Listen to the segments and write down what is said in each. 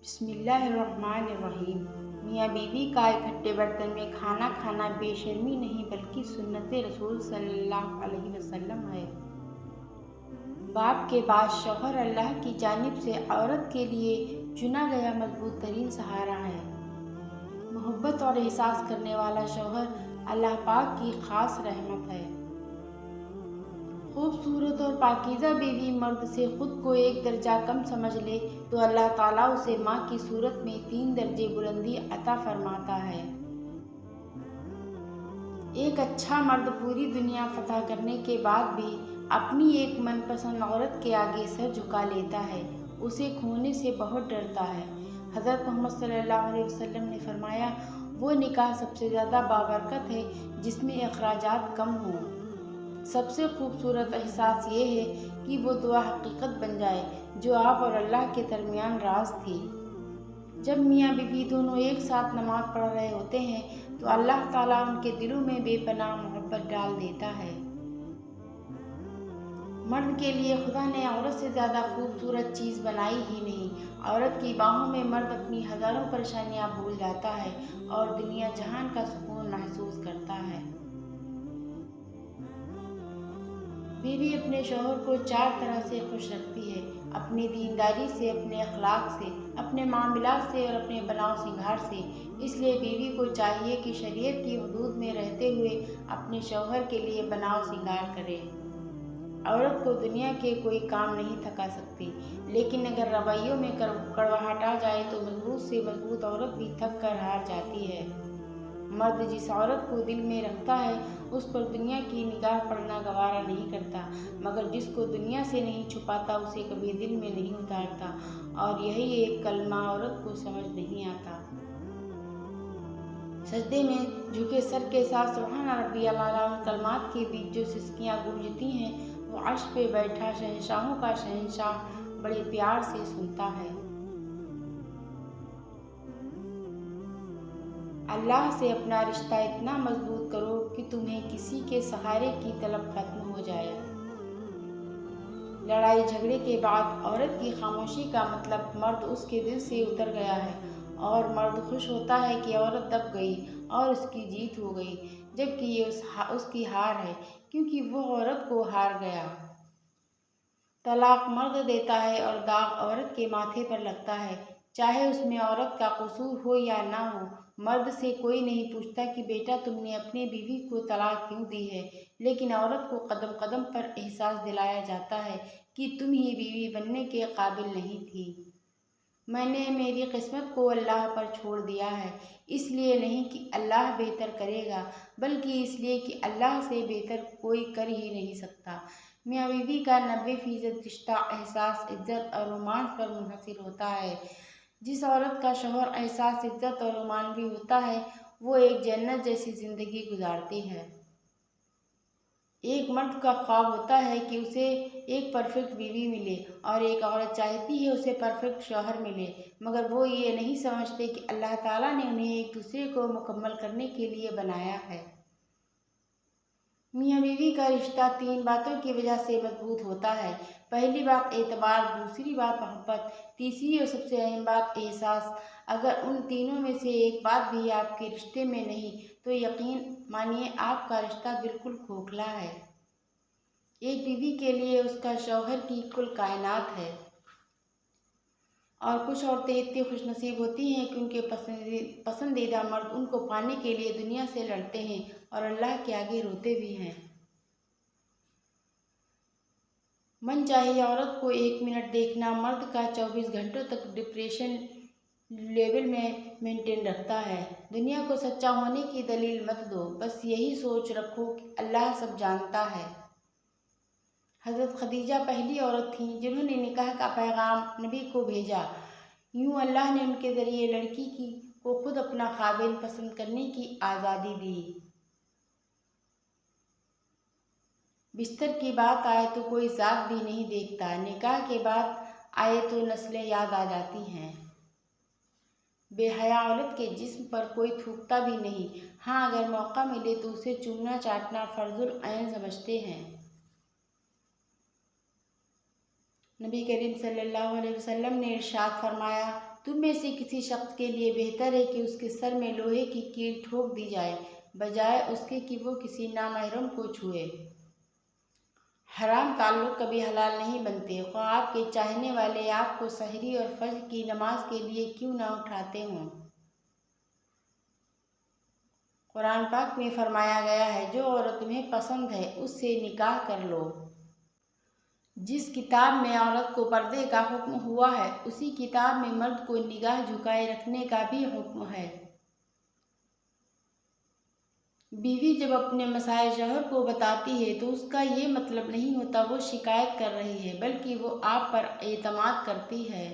بسم اللہ الرحمن الرحیم۔ میاں بیوی کا اکٹھے برتن میں کھانا کھانا بے شرمی نہیں بلکہ سنت رسول صلی اللہ علیہ وسلم ہے۔ باپ کے بعد شوہر اللہ کی جانب سے عورت کے لیے چنا گیا مضبوط ترین سہارا ہے۔ محبت اور احساس کرنے والا شوہر اللہ پاک کی خاص رحمت ہے۔ خوبصورت اور پاکیزہ بیوی مرد سے خود کو ایک درجہ کم سمجھ لے تو اللہ تعالیٰ اسے ماں کی صورت میں 3 درجے بلندی عطا فرماتا ہے۔ ایک اچھا مرد پوری دنیا فتح کرنے کے بعد بھی اپنی ایک من پسند عورت کے آگے سر جھکا لیتا ہے، اسے کھونے سے بہت ڈرتا ہے۔ حضرت محمد صلی اللہ علیہ وسلم نے فرمایا، وہ نکاح سب سے زیادہ بابرکت ہے جس میں اخراجات کم ہوں۔ سب سے خوبصورت احساس یہ ہے کہ وہ دعا حقیقت بن جائے جو آپ اور اللہ کے درمیان راز تھی۔ جب میاں بیوی دونوں ایک ساتھ نماز پڑھ رہے ہوتے ہیں تو اللہ تعالیٰ ان کے دلوں میں بے پناہ محبت ڈال دیتا ہے۔ مرد کے لیے خدا نے عورت سے زیادہ خوبصورت چیز بنائی ہی نہیں۔ عورت کی باہوں میں مرد اپنی ہزاروں پریشانیاں بھول جاتا ہے اور دنیا جہان کا سکون محسوس کرتا ہے۔ بیوی اپنے شوہر کو 4 طرح سے خوش رکھتی ہے: اپنی دینداری سے، اپنے اخلاق سے، اپنے معاملات سے اور اپنے بناؤ سنگھار سے۔ اس لیے بیوی کو چاہیے کہ شریعت کی حدود میں رہتے ہوئے اپنے شوہر کے لیے بناؤ سنگھار کرے۔ عورت کو دنیا کے کوئی کام نہیں تھکا سکتے، لیکن اگر رویوں میں کڑواہٹ آ جائے تو مضبوط سے مضبوط عورت بھی تھک کر ہار جاتی ہے۔ مرد جس عورت کو دل میں رکھتا ہے اس پر دنیا کی نگاہ پڑنا گوارا نہیں کرتا، مگر جس کو دنیا سے نہیں چھپاتا اسے کبھی دل میں نہیں اتارتا، اور یہی ایک کلمہ عورت کو سمجھ نہیں آتا۔ سجدے میں جھکے سر کے ساتھ سبحان ربی الاعلیٰ ان کلمات کے بیچ جو سسکیاں گونجتی ہیں وہ عرش پہ بیٹھا شہنشاہوں کا شہنشاہ بڑے پیار سے سنتا ہے۔ اللہ سے اپنا رشتہ اتنا مضبوط کرو کہ تمہیں کسی کے سہارے کی طلب ختم ہو جائے۔ لڑائی جھگڑے کے بعد عورت کی خاموشی کا مطلب مرد اس کے دل سے اتر گیا ہے، اور مرد خوش ہوتا ہے کہ عورت دب گئی اور اس کی جیت ہو گئی، جبکہ یہ اس کی ہار ہے کیونکہ وہ عورت کو ہار گیا۔ طلاق مرد دیتا ہے اور داغ عورت کے ماتھے پر لگتا ہے، چاہے اس میں عورت کا قصور ہو یا نہ ہو۔ مرد سے کوئی نہیں پوچھتا کہ بیٹا تم نے اپنی بیوی کو طلاق کیوں دی ہے، لیکن عورت کو قدم قدم پر احساس دلایا جاتا ہے کہ تم ہی بیوی بننے کے قابل نہیں تھی۔ میں نے میری قسمت کو اللہ پر چھوڑ دیا ہے، اس لیے نہیں کہ اللہ بہتر کرے گا بلکہ اس لیے کہ اللہ سے بہتر کوئی کر ہی نہیں سکتا۔ میاں بیوی کا 90% رشتہ احساس، عزت اور رومانس پر منحصر ہوتا ہے۔ جس عورت کا شوہر احساس، عزت اور رومانوی ہوتا ہے وہ ایک جنت جیسی زندگی گزارتی ہے۔ ایک مرد کا خواب ہوتا ہے کہ اسے ایک پرفیکٹ بیوی ملے، اور ایک عورت چاہتی ہے اسے پرفیکٹ شوہر ملے، مگر وہ یہ نہیں سمجھتے کہ اللہ تعالیٰ نے انہیں ایک دوسرے کو مکمل کرنے کے لیے بنایا ہے۔ میاں بیوی کا رشتہ 3 باتوں کی وجہ سے مضبوط ہوتا ہے۔ پہلی بات اعتبار، دوسری بات محبت، تیسری اور سب سے اہم بات احساس۔ اگر ان تینوں میں سے ایک بات بھی آپ کے رشتے میں نہیں تو یقین مانیے آپ کا رشتہ بالکل کھوکھلا ہے۔ ایک بیوی کے لیے اس کا شوہر کی کل کائنات ہے، اور کچھ عورتیں اتنی خوش نصیب ہوتی ہیں کہ ان کے پسندیدہ مرد ان کو پانے کے لیے دنیا سے لڑتے ہیں اور اللہ کے آگے روتے بھی ہیں۔ من چاہیے عورت کو 1 منٹ دیکھنا مرد کا 24 گھنٹوں تک ڈپریشن لیول میں مینٹین رکھتا ہے۔ دنیا کو سچا ہونے کی دلیل مت دو، بس یہی سوچ رکھو کہ اللہ سب جانتا ہے۔ حضرت خدیجہ پہلی عورت تھیں جنہوں نے نکاح کا پیغام نبی کو بھیجا۔ یوں اللہ نے ان کے ذریعے لڑکی کو خود اپنا خاوند پسند کرنے کی آزادی دی۔ بستر کی بات آئے تو کوئی ذات بھی نہیں دیکھتا، نکاح کے بعد آئے تو نسلیں یاد آ جاتی ہیں۔ بے حیا عورت کے جسم پر کوئی تھوکتا بھی نہیں، ہاں اگر موقع ملے تو اسے چومنا چاٹنا فرض العین سمجھتے ہیں۔ نبی کریم صلی اللہ علیہ وسلم نے ارشاد فرمایا، تم میں سے کسی شخص کے لیے بہتر ہے کہ اس کے سر میں لوہے کی کیل ٹھوک دی جائے بجائے اس کے کہ وہ کسی نامحرم کو چھوئے۔ حرام تعلق کبھی حلال نہیں بنتے، خواہ آپ کے چاہنے والے آپ کو سحری اور فجر کی نماز کے لیے کیوں نہ اٹھاتے ہوں۔ قرآن پاک میں فرمایا گیا ہے، جو عورت تمہیں پسند ہے اس سے نکاح کر لو۔ جس کتاب میں عورت کو پردے کا حکم ہوا ہے، اسی کتاب میں مرد کو نگاہ جھکائے رکھنے کا بھی حکم ہے۔ بیوی جب اپنے مسائل شوہر کو بتاتی ہے تو اس کا یہ مطلب نہیں ہوتا وہ شکایت کر رہی ہے، بلکہ وہ آپ پر اعتماد کرتی ہے۔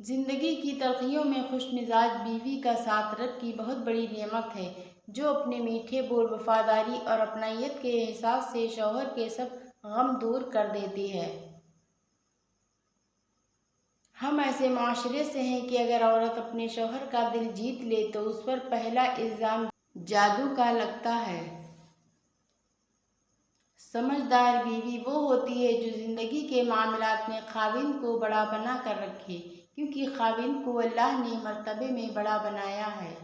زندگی کی تلخیوں میں خوش مزاج بیوی کا ساتھ رب کی بہت بڑی نعمت ہے، جو اپنے میٹھے بول، وفاداری اور اپنائیت کے احساس سے شوہر کے سب غم دور کر دیتی ہے۔ ہم ایسے معاشرے سے ہیں کہ اگر عورت اپنے شوہر کا دل جیت لے تو اس پر پہلا الزام جادو کا لگتا ہے۔ سمجھدار بیوی وہ ہوتی ہے جو زندگی کے معاملات میں خاوند کو بڑا بنا کر رکھے، کیونکہ خاوند کو اللہ نے مرتبے میں بڑا بنایا ہے،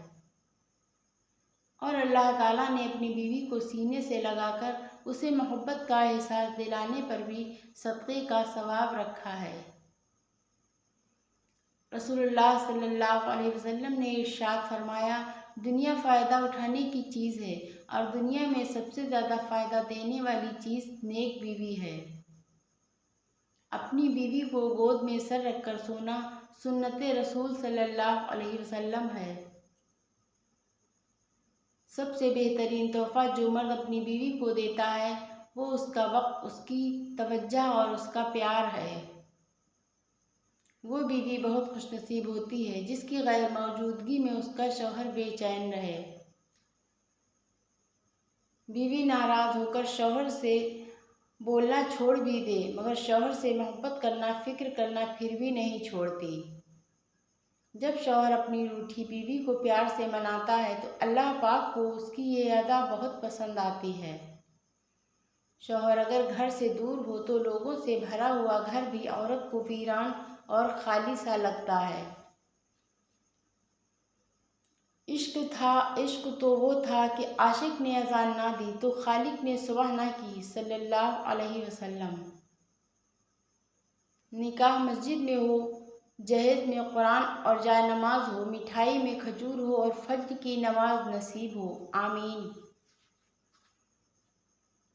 اور اللہ تعالیٰ نے اپنی بیوی کو سینے سے لگا کر اسے محبت کا احساس دلانے پر بھی صدقے کا ثواب رکھا ہے۔ رسول اللہ صلی اللہ علیہ وسلم نے ارشاد فرمایا، دنیا فائدہ اٹھانے کی چیز ہے اور دنیا میں سب سے زیادہ فائدہ دینے والی چیز نیک بیوی ہے۔ اپنی بیوی کو گود میں سر رکھ کر سونا سنت رسول صلی اللہ علیہ وسلم ہے۔ سب سے بہترین تحفہ جو مرد اپنی بیوی کو دیتا ہے وہ اس کا وقت، اس کی توجہ اور اس کا پیار ہے۔ وہ بیوی بہت خوش نصیب ہوتی ہے جس کی غیر موجودگی میں اس کا شوہر بے چین رہے۔ بیوی ناراض ہو کر شوہر سے بولنا چھوڑ بھی دے مگر شوہر سے محبت کرنا، فکر کرنا پھر بھی نہیں چھوڑتی۔ جب شوہر اپنی روٹھی بیوی کو پیار سے مناتا ہے تو اللہ پاک کو اس کی یہ ادا بہت پسند آتی ہے۔ شوہر اگر گھر سے دور ہو تو لوگوں سے بھرا ہوا گھر بھی عورت کو ویران اور خالی سا لگتا ہے۔ عشق تو وہ تھا کہ عاشق نے اذان نہ دی تو خالق نے صبح نہ کی، صلی اللہ علیہ وسلم۔ نکاح مسجد میں ہو، جہیز میں قرآن اور جائے نماز ہو، مٹھائی میں کھجور ہو اور فجر کی نماز نصیب ہو، آمین۔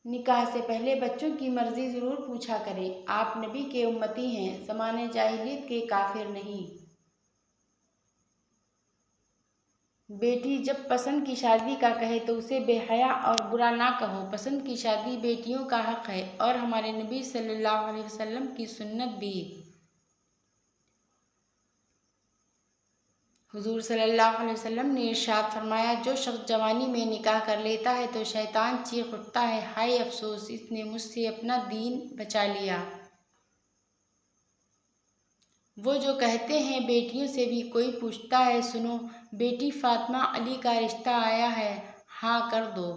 نکاح سے پہلے بچوں کی مرضی ضرور پوچھا کریں، آپ نبی کے امتی ہیں، زمانہ جاہلیت کے کافر نہیں۔ بیٹی جب پسند کی شادی کا کہے تو اسے بے حیا اور برا نہ کہو، پسند کی شادی بیٹیوں کا حق ہے اور ہمارے نبی صلی اللہ علیہ وسلم کی سنت بھی۔ حضور صلی اللہ علیہ وسلم نے ارشاد فرمایا، جو شخص جوانی میں نکاح کر لیتا ہے تو شیطان چیخ اٹھتا ہے، ہائے افسوس، اس نے مجھ سے اپنا دین بچا لیا۔ وہ جو کہتے ہیں بیٹیوں سے بھی کوئی پوچھتا ہے، سنو بیٹی فاطمہ علی کا رشتہ آیا ہے، ہاں کر دو۔